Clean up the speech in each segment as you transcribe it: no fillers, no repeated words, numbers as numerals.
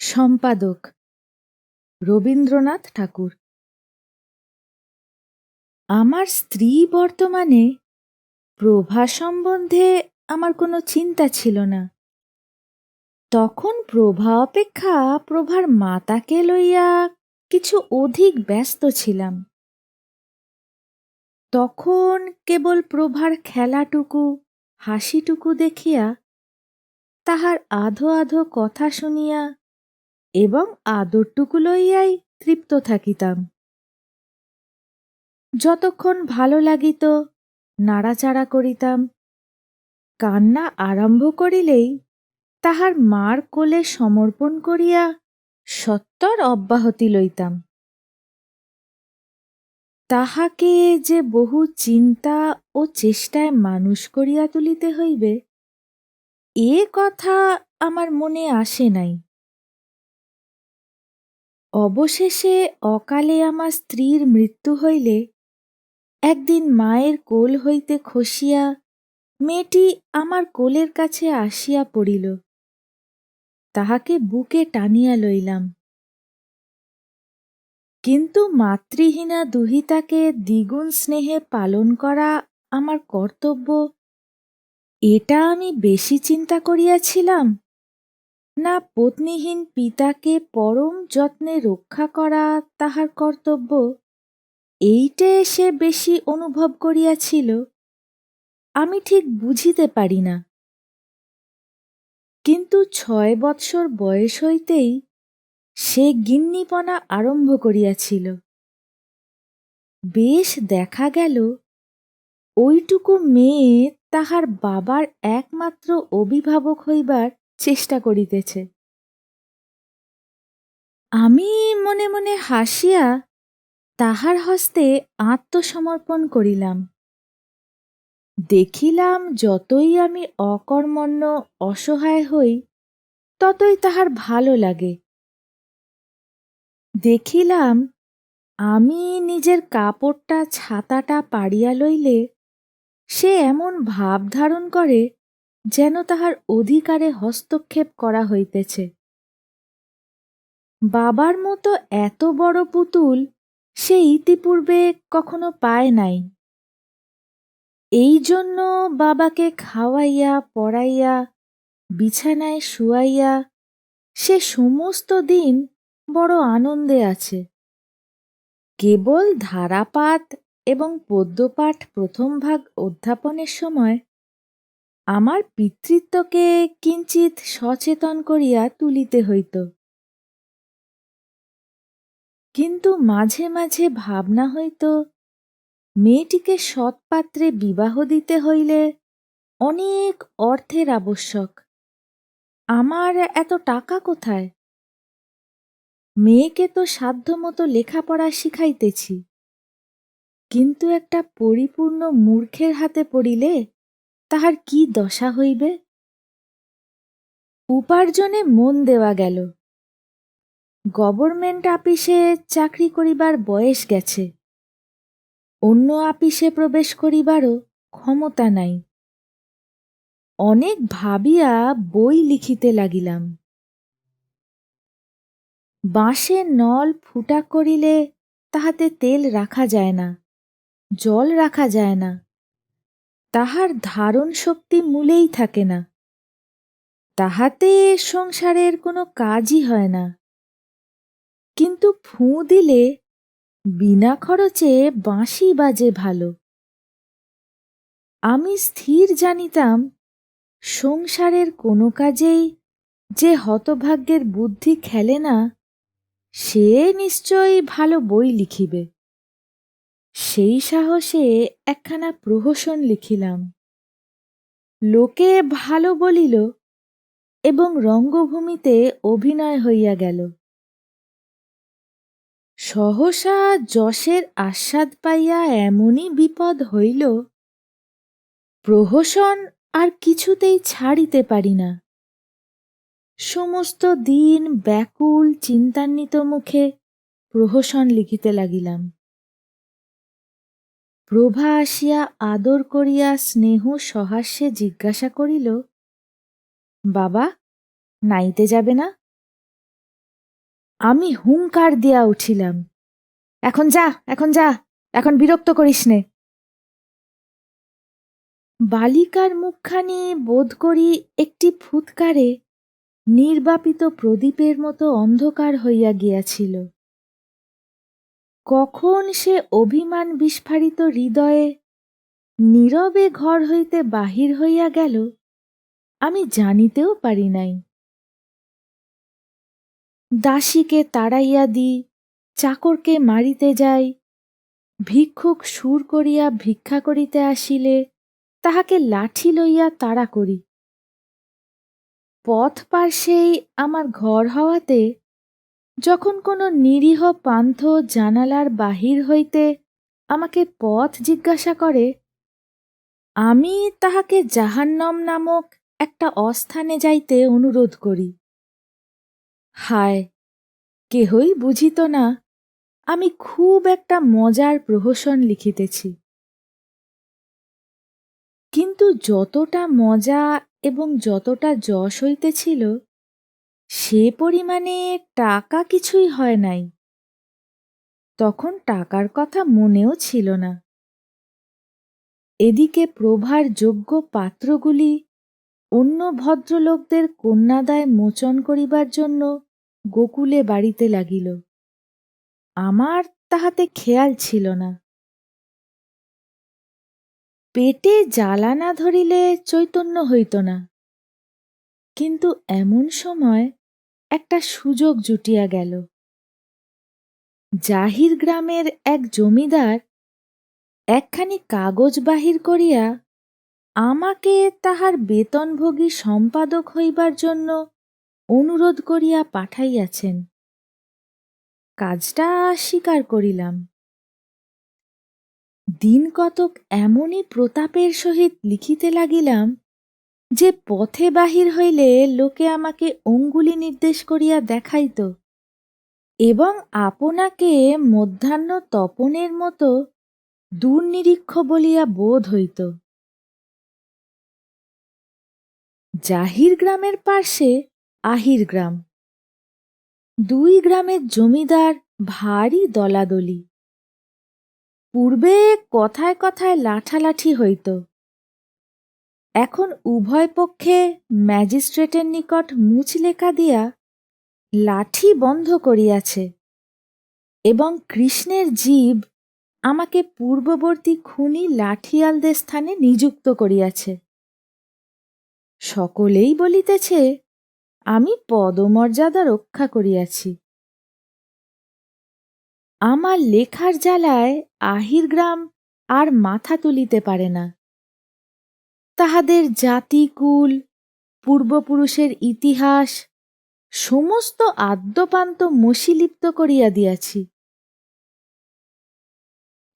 সম্পাদক রবীন্দ্রনাথ ঠাকুর। আমার স্ত্রী বর্তমানে প্রভা সম্বন্ধে আমার কোনো চিন্তা ছিল না। তখন প্রভা অপেক্ষা প্রভার মাতাকে লইয়া কিছু অধিক ব্যস্ত ছিলাম। তখন কেবল প্রভার খেলাটুকু হাসিটুকু দেখিয়া, তাহার আধো আধো কথা শুনিয়া এবং আদরটুকু লইয়াই তৃপ্ত থাকিতাম। যতক্ষণ ভালো লাগিত নাড়াচাড়া করিতাম, কান্না আরম্ভ করিলেই তাহার মার কোলে সমর্পণ করিয়া সত্বর অব্যাহতি লইতাম। তাহাকে যে বহু চিন্তা ও চেষ্টায় মানুষ করিয়া তুলিতে হইবে, এ কথা আমার মনে আসে নাই। অবশেষে অকালে আমার স্ত্রীর মৃত্যু হইলে একদিন মায়ের কোল হইতে খসিয়া মেয়েটি আমার কোলের কাছে আসিয়া পড়িল। তাহাকে বুকে টানিয়া লইলাম। কিন্তু মাতৃহীনা দুহিতাকে দ্বিগুণ স্নেহে পালন করা আমার কর্তব্য, এটা আমি বেশি চিন্তা করিয়াছিলাম, না পত্নীহীন পিতাকে পরম যত্নে রক্ষা করা তাহার কর্তব্য, এইটে সে বেশি অনুভব করিয়াছিল, আমি ঠিক বুঝিতে পারি না। কিন্তু ৬ বৎসর বয়স হইতেই সে গিন্নিপনা আরম্ভ করিয়াছিল। বেশ দেখা গেল ওইটুকু মেয়ে তাহার বাবার একমাত্র অভিভাবক হইবার চেষ্টা করিতেছে। আমি মনে মনে হাসিয়া তাহার হস্তে আত্মসমর্পণ করিলাম। দেখিলাম যতই আমি অকর্মণ্য অসহায় হই, ততই তাহার ভালো লাগে। দেখিলাম আমি নিজের কাপড়টা ছাতাটা পাড়িয়া লইলে সে এমন ভাব ধারণ করে যেন তাহার অধিকারে হস্তক্ষেপ করা হইতেছে। বাবার মতো এত বড় পুতুল সে ইতিপূর্বে কখনো পায় নাই। এই জন্য বাবাকে খাওয়াইয়া পড়াইয়া বিছানায় শুয়াইয়া সে সমস্ত দিন বড় আনন্দে আছে। কেবল ধারাপাত এবং পদ্যপাঠ প্রথম ভাগ অধ্যাপনের সময় আমার পিতৃত্বকে কিঞ্চিৎ সচেতন করিয়া তুলিতে হইত। কিন্তু মাঝে মাঝে ভাবনা হইত, মেয়েটিকে সৎপাত্রে বিবাহ দিতে হইলে অনেক অর্থের আবশ্যক। আমার এত টাকা কোথায়? মেয়েকে তো সাধ্যমতো লেখাপড়া শিখাইতেছি, কিন্তু একটা পরিপূর্ণ মূর্খের হাতে পড়িলে তাহার কি দশা হইবে? উপার্জনে মন দেওয়া গেল। গভর্নমেন্ট আপিসে চাকরি করিবার বয়স গেছে, অন্য আপিসে প্রবেশ করিবারও ক্ষমতা নাই। অনেক ভাবিয়া বই লিখিতে লাগিলাম। বাঁশের নল ফুটা করিলে তাহাতে তেল রাখা যায় না, জল রাখা যায় না, তাহার ধারণ শক্তি মূলেই থাকে না, তাহাতে সংসারের কোনো কাজই হয় না। কিন্তু ফুঁ দিলে বিনা খরচে বাঁশি বাজে ভালো। আমি স্থির জানিতাম সংসারের কোনো কাজেই যে হতভাগ্যের বুদ্ধি খেলে না, সে নিশ্চয়ই ভালো বই লিখিবে। সেই সাহসে একখানা প্রহসন লিখিলাম। লোকে ভালো বলিল এবং রঙ্গভূমিতে অভিনয় হইয়া গেল। সহসা যশের আস্বাদ পাইয়া এমনই বিপদ হইল, প্রহসন আর কিছুতেই ছাড়িতে পারি না। সমস্ত দিন ব্যাকুল চিন্তান্বিত মুখে প্রহসন লিখিতে লাগিলাম। প্রভা আসিয়া আদর করিয়া স্নেহ সহাস্যে জিজ্ঞাসা করিল, বাবা, নাইতে যাবে না? আমি হুংকার দিয়া উঠিলাম, এখন যা, এখন যা, এখন বিরক্ত করিস নে। বালিকার মুখখানি বোধ করি একটি ফুৎকারে নির্বাপিত প্রদীপের মতো অন্ধকার হইয়া গিয়াছিল। কখন সে অভিমান বিস্ফারিত হৃদয়ে নীরবে ঘর হইতে বাহির হইয়া গেল আমি জানিতেও পারি নাই। দাসীকে তাড়াইয়া দিই, চাকরকে মারিতে যাই, ভিক্ষুক সুর করিয়া ভিক্ষা করিতে আসিলে তাহাকে লাঠি লইয়া তাড়া করি। পথ পার্শ্বেই আমার ঘর হওয়াতে যখন কোনো নিরীহ পান্থ জানালার বাহির হইতে আমাকে পথ জিজ্ঞাসা করে, আমি তাহাকে জাহান্নম নামক একটা অস্থানে যাইতে অনুরোধ করি। হায়, কেহই বুঝিত না আমি খুব একটা মজার প্রহসন লিখিতেছি। কিন্তু যতটা মজা এবং যতটা যশ হইতেছিল সে পরিমাণে টাকা কিছুই হয় নাই। তখন টাকার কথা মনেও ছিল না। এদিকে প্রভার যোগ্য পাত্রগুলি অন্য ভদ্রলোকদের কন্যাদায় মোচন করিবার জন্য গোকুলে বাড়িতে লাগিল। আমার তাহাতে খেয়াল ছিল না। পেটে জ্বালা না ধরিলে চৈতন্য হইত না। কিন্তু এমন সময় একটা সুযোগ জুটিয়া গেল। জাহির গ্রামের এক জমিদার একখানি কাগজ বাহির করিয়া আমাকে তাহার বেতনভোগী সম্পাদক হইবার জন্য অনুরোধ করিয়া পাঠাইয়াছেন। কাজটা স্বীকার করিলাম। দিন কতক এমনই প্রতাপের সহিত লিখিতে লাগিলাম যে পথে বাহির হইলে লোকে আমাকে অঙ্গুলি নির্দেশ করিয়া দেখাইত এবং আপনাকে মধ্যাহ্ন তপনের মতো দুর্নিরীক্ষ বলিয়া বোধ হইত। জাহির গ্রামের পার্শ্বে আহির গ্রাম। দুই গ্রামের জমিদার ভারী দলাদলি। পূর্বে কথায় কথায় লাঠালাঠি হইত। এখন উভয় পক্ষে ম্যাজিস্ট্রেটের নিকট মুচলেখা দিয়া লাঠি বন্ধ করিয়াছে এবং কৃষ্ণের জীব আমাকে পূর্ববর্তী খুনি লাঠিয়ালদের স্থানে নিযুক্ত করিয়াছে। সকলেই বলিতেছে আমি পদমর্যাদা রক্ষা করিয়াছি। আমার লেখার জ্বালায় আহির গ্রাম আর মাথা তুলিতে পারে না। তাহাদের জাতিকুল, পূর্বপুরুষের ইতিহাস সমস্ত আদ্যপান্ত মসিলিপ্ত করিয়া দিয়াছি।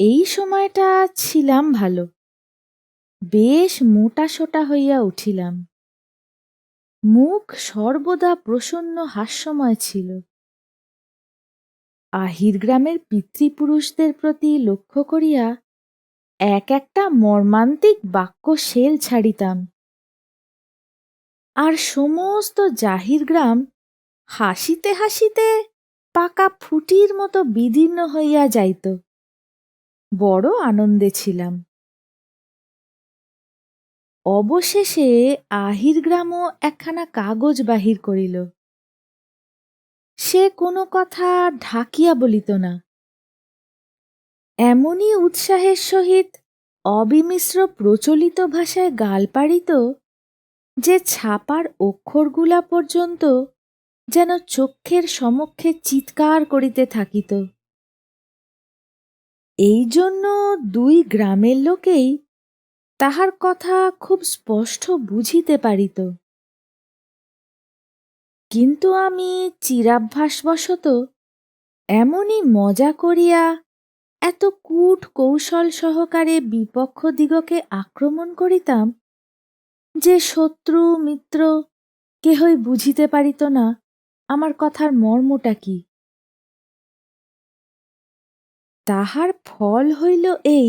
এই সময়টা ছিলাম ভালো, বেশ মোটাসোটা হইয়া উঠিলাম। মুখ সর্বদা প্রসন্ন হাস্যময় ছিল। আহির গ্রামের পিতৃপুরুষদের প্রতি লক্ষ্য করিয়া এক একটা মর্মান্তিক বাক্য শেল ছাড়িতাম, আর সমস্ত জাহির গ্রাম হাসিতে হাসিতে পাকা ফুটির মতো বিদীর্ণ হইয়া যাইত। বড় আনন্দে ছিলাম। অবশেষে আহির গ্রামও একখানা কাগজ বাহির করিল। সে কোনো কথা ঢাকিয়া বলিত না। এমনই উৎসাহের সহিত অবিমিশ্র প্রচলিত ভাষায় গাল পাড়িত যে ছাপার অক্ষরগুলা পর্যন্ত যেন চক্ষের সমক্ষে চিৎকার করিতে থাকিত। এই জন্য দুই গ্রামের লোকেই তাহার কথা খুব স্পষ্ট বুঝিতে পারিত। কিন্তু আমি চিরাভ্যাসবশত এমনই মজা করিয়া এত কূট কৌশল সহকারে বিপক্ষ দিগকে আক্রমণ করিতাম যে শত্রু মিত্র কেহই বুঝিতে পারিত না আমার কথার মর্মটা কি। তাহার ফল হইল এই,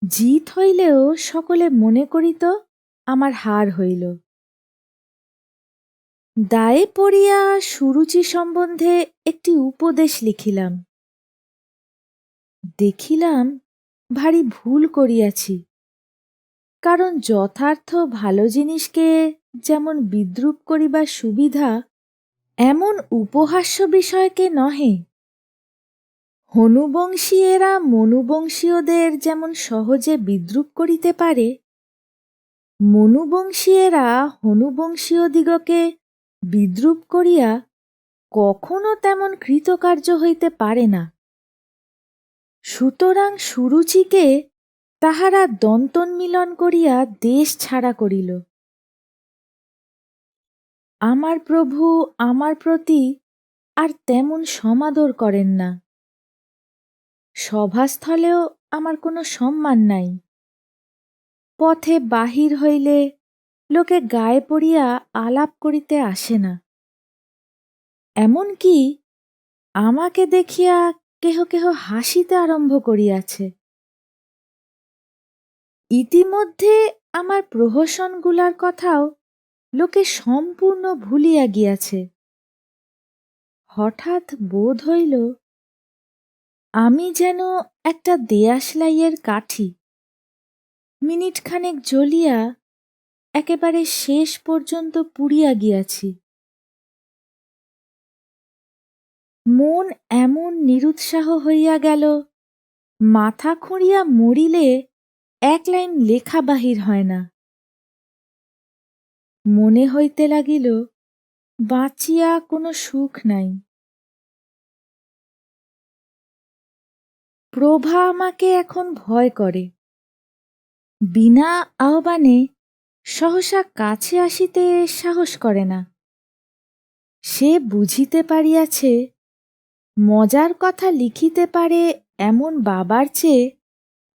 জিত হইলেও সকলে মনে করিত আমার হার হইল। দায়ে পড়িয়া সুরুচি সম্বন্ধে একটি উপদেশ লিখিলাম। দেখিলাম ভারী ভুল করিয়াছি, কারণ যথার্থ ভালো জিনিসকে যেমন বিদ্রূপ করিবার সুবিধা, এমন উপহাস্য বিষয়কে নহে। হনুবংশীয়েরা মনুবংশীয়দের যেমন সহজে বিদ্রূপ করিতে পারে, মনুবংশীয়েরা হনুবংশীয়দিগকে বিদ্রূপ করিয়া কখনো তেমন কৃতকার্য হইতে পারে না। সুতরাং সুরুচিকে তাহারা দন্তোন্মিলন করিয়া দেশ ছাড়া করিল। আমার প্রভু আমার প্রতি আর তেমন সমাদর করেন না। সভাস্থলেও আমার কোনো সম্মান নাই। পথে বাহির হইলে লোকে গায়ে পড়িয়া আলাপ করিতে আসে না। এমন-কি আমাকে দেখিয়া কেহ কেহ হাসিতে আরম্ভ করিয়াছে। ইতিমধ্যে আমার প্রহসনগুলার কথাও লোকে সম্পূর্ণ ভুলিয়া গিয়াছে। হঠাৎ বোধ হইল আমি যেন একটা দেয়াশলাইয়ের কাঠি, মিনিটখানেক জ্বলিয়া একেবারে শেষ পর্যন্ত পুড়িয়া গিয়াছি। মন এমন নিরুৎসাহ হইয়া গেল, মাথা খুঁড়িয়া মরিলে এক লাইন লেখা বাহির হয় না। মনে হইতে লাগিল বাঁচিয়া কোনো সুখ নাই। প্রভা আমাকে এখন ভয় করে। বিনা আহ্বানে সহসা কাছে আসিতে সাহস করে না। সে বুঝিতে পারিয়াছে মজার কথা লিখিতে পারে এমন বাবার চেয়ে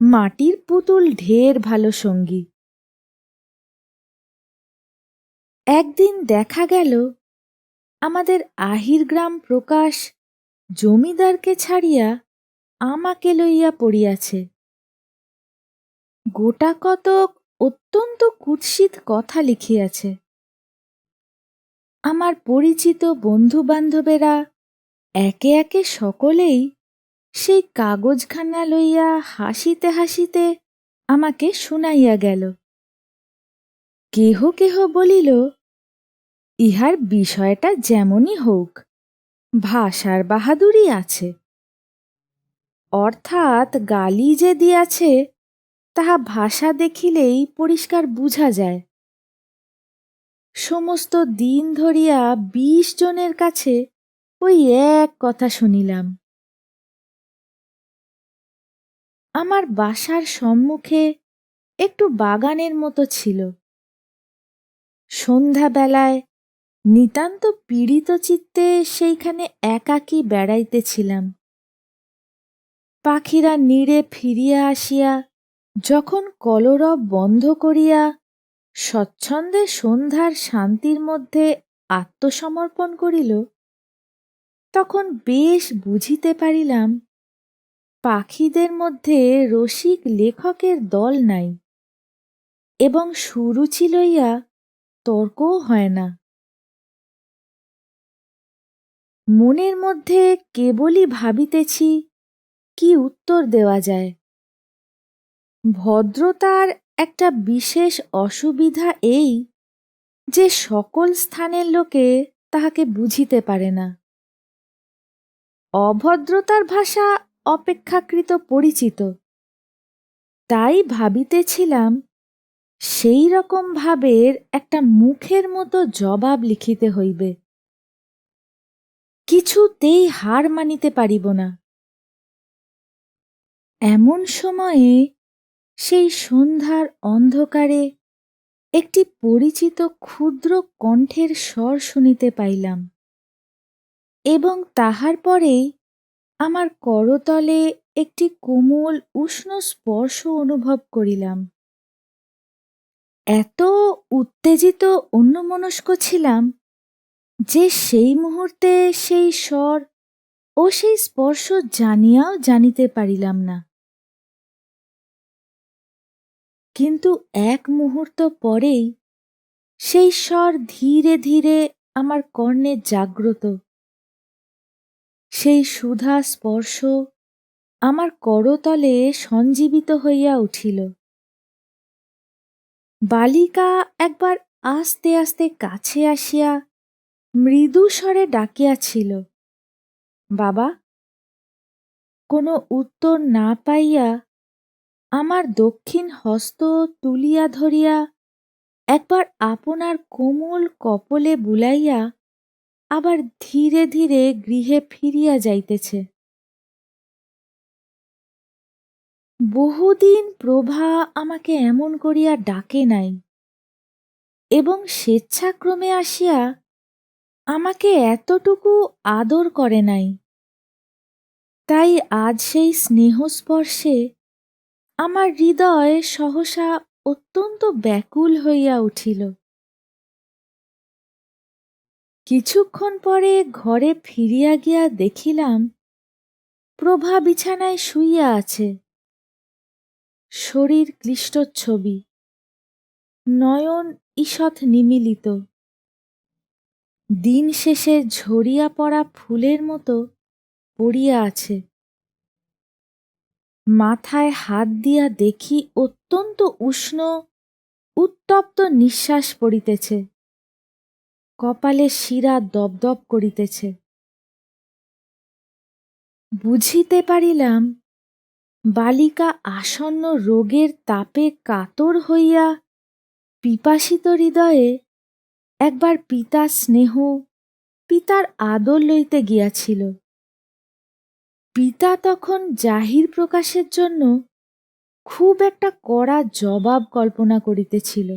মাটির পুতুল ঢের ভালো সঙ্গী। একদিন দেখা গেল আমাদের আহিরগ্রাম প্রকাশ জমিদারকে ছাড়িয়া আমাকে লইয়া পড়িয়াছে। গোটা কতক অত্যন্ত কুৎসিত কথা লিখিয়াছে। আমার পরিচিত বন্ধু বান্ধবেরা একে একে সকলেই সেই কাগজখানা লইয়া হাসিতে হাসিতে আমাকে শুনাইয়া গেল। কেহ কেহ বলিল, ইহার বিষয়টা যেমনই হোক, ভাষার বাহাদুরি আছে। অর্থাৎ গালি যে দিয়াছে তাহা ভাষা দেখিলেই পরিষ্কার বুঝা যায়। সমস্ত দিন ধরিয়া ২০ জনের কাছে ওই এক কথা শুনিলাম। আমার বাসার সম্মুখে একটু বাগানের মতো ছিল। সন্ধ্যাবেলায় নিতান্ত পীড়িত চিত্তে সেইখানে একাকী বেড়াইতেছিলাম। পাখিরা নীড়ে ফিরিয়া আসিয়া যখন কলরব বন্ধ করিয়া স্বচ্ছন্দে সন্ধ্যার শান্তির মধ্যে আত্মসমর্পণ করিল, তখন বেশ বুঝিতে পারিলাম পাখিদের মধ্যে রসিক লেখকের দল নাই, এবং সুরুচি লইয়া তর্কও হয় না। মনের মধ্যে কেবলই ভাবিতেছি কি উত্তর দেওয়া যায়। ভদ্রতার একটা বিশেষ অসুবিধা এই যে সকল স্থানের লোকে তাহাকে বুঝিতে পারে না। অভদ্রতার ভাষা অপেক্ষাকৃত পরিচিত, তাই ভাবিতেছিলাম সেই রকম ভাবের একটা মুখের মতো জবাব লিখিতে হইবে। কিছুতেই হার মানিতে পারিব না। এমন সময়ে সেই সন্ধ্যার অন্ধকারে একটি পরিচিত ক্ষুদ্র কণ্ঠের স্বর শুনিতে পাইলাম, এবং তাহার পরেই আমার করতলে একটি কোমল উষ্ণ স্পর্শ অনুভব করিলাম। এত উত্তেজিত অন্যমনস্ক ছিলাম যে সেই মুহূর্তে সেই স্বর ও সেই স্পর্শ জানিয়াও জানিতে পারিলাম না। কিন্তু এক মুহূর্ত পরেই সেই স্বর ধীরে ধীরে আমার কর্ণে জাগ্রত। সেই সুধা স্পর্শ আমার করতলে সঞ্জীবিত হইয়া উঠিল। বালিকা একবার আস্তে আস্তে কাছে আসিয়া মৃদু স্বরে ডাকিয়াছিল, বাবা। কোনো উত্তর না পাইয়া আমার দক্ষিণ হস্ত তুলিয়া ধরিয়া একবার আপনার কোমল কপলে বুলাইয়া আবার ধীরে ধীরে গৃহে ফিরিয়া যাইতেছে। বহুদিন প্রভা আমাকে এমন করিয়া ডাকে নাই এবং স্বেচ্ছাক্রমে আসিয়া আমাকে এতটুকু আদর করে নাই। তাই আজ সেই স্নেহস্পর্শে আমার হৃদয় সহসা অত্যন্ত ব্যাকুল হইয়া উঠিল। কিছুক্ষণ পরে ঘরে ফিরিয়া গিয়া দেখিলাম প্রভা বিছানায় শুইয়া আছে, শরীর ক্লিষ্টচ্ছবি, নয়ন ঈষৎ নিমীলিত, দিন শেষে ঝরিয়া পড়া ফুলের মতো পড়িয়া আছে। মাথায় হাত দিয়া দেখি অত্যন্ত উষ্ণ উত্তপ্ত নিঃশ্বাস পড়িতেছে, কপালে শিরা দপদপ করিতেছে। বুঝিতে পারিলাম বালিকা আসন্ন রোগের তাপে কাতর হইয়া পিপাসিত হৃদয়ে একবার পিতার স্নেহ, পিতার আদর লইতে গিয়াছিল। পিতা তখন জাহির প্রকাশের জন্য খুব একটা কড়া জবাব কল্পনা করিতেছিল।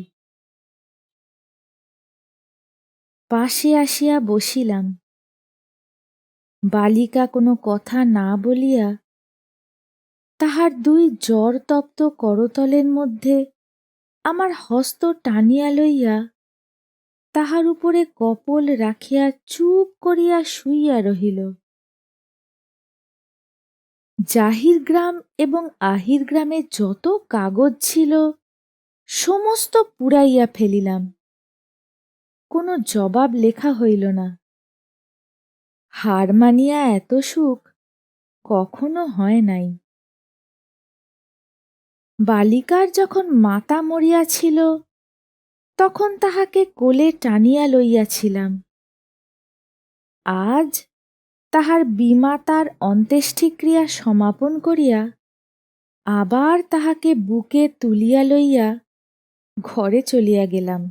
পাশে আসিয়া বসিলাম। বালিকা কোনো কথা না বলিয়া তাহার দুই জ্বরতপ্ত করতলের মধ্যে আমার হস্ত টানিয়া লইয়া তাহার উপরে কপল রাখিয়া চুপ করিয়া শুইয়া রহিল। জাহির গ্রাম এবং আহির গ্রামে যত কাগজ ছিল সমস্ত পুড়াইয়া ফেলিলাম। কোনো জবাব লেখা হইল না। হার মানিয়া এত সুখ কখনো হয় নাই। বালিকার যখন মাতা মরিয়াছিল তখন তাহাকে কোলে টানিয়া লইয়াছিলাম। আজ তাহার বিমাতার অন্ত্যেষ্টিক্রিয়া সমাপন করিয়া আবার তাহাকে বুকে তুলিয়া লইয়া ঘরে চলিয়া গেলাম।